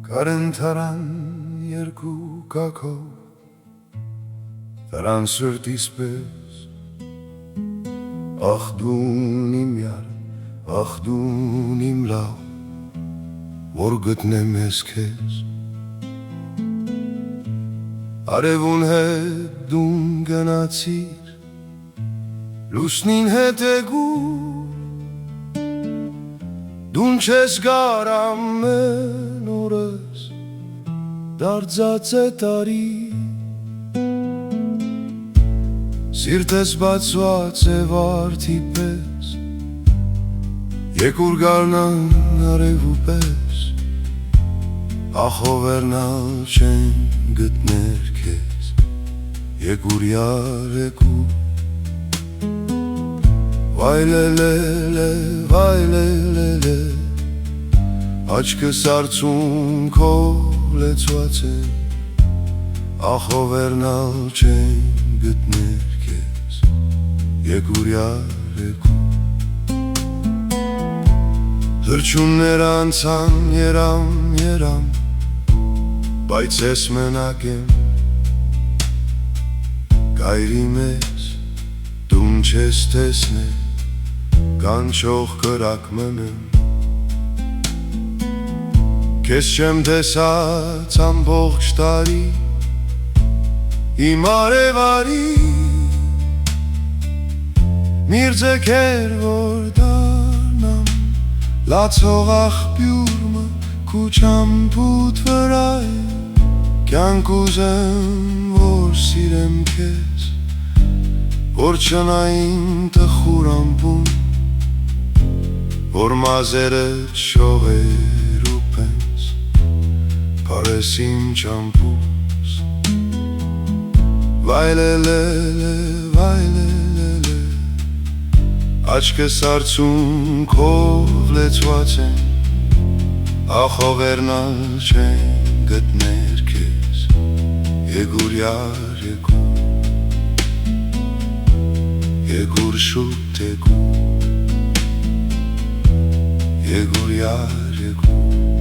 Կարեն թարան երկու կակով Տարան սրտիս պես Ախ դուն իմ յար, ախ դուն իմ լավ Որ գտնեմ ես քեզ Արևուն հետ դուն գնացիր Լուսնին հետ էգուր Դուն չես գար ամեն օրս Դարձած է տարի Սիրտես բացված է վարդի պես Եկուր գարնան արևու պես Ախովերնալ չեն գտներ քեզ Եկուր յարեկուր Վայլելելե, վայլելելե Աչքս արցունքով լեցված են Ախովերնալ չեն գտներ քեզ Եկուր յարեկուր Թրջուններ անցան երամ Բայց ես մենակ եմ Գայրի մեզ դուն չես տեսնել Կանչող կրակ մնեմ Քեզ չեմ տեսած ամբողջ տարի Իմ արևարի Միrzekեր որ դառնամ Լացող աղբյուրը Քուչամփութ վրա է Կյանք ուզեմ որ սիրեմ քեզ Որ չնային տխուր ամպուն Որ մազերդ շողեր ու պենց Պարես իմ ճամպուս Վայլելելե, վայլելելե Աչքս արցունքով լեցված են Ախովերնալ չեն գտներ քեզ Եկուր յարեկուր Եկուր շուտ եկուր Եկուր յարեկուր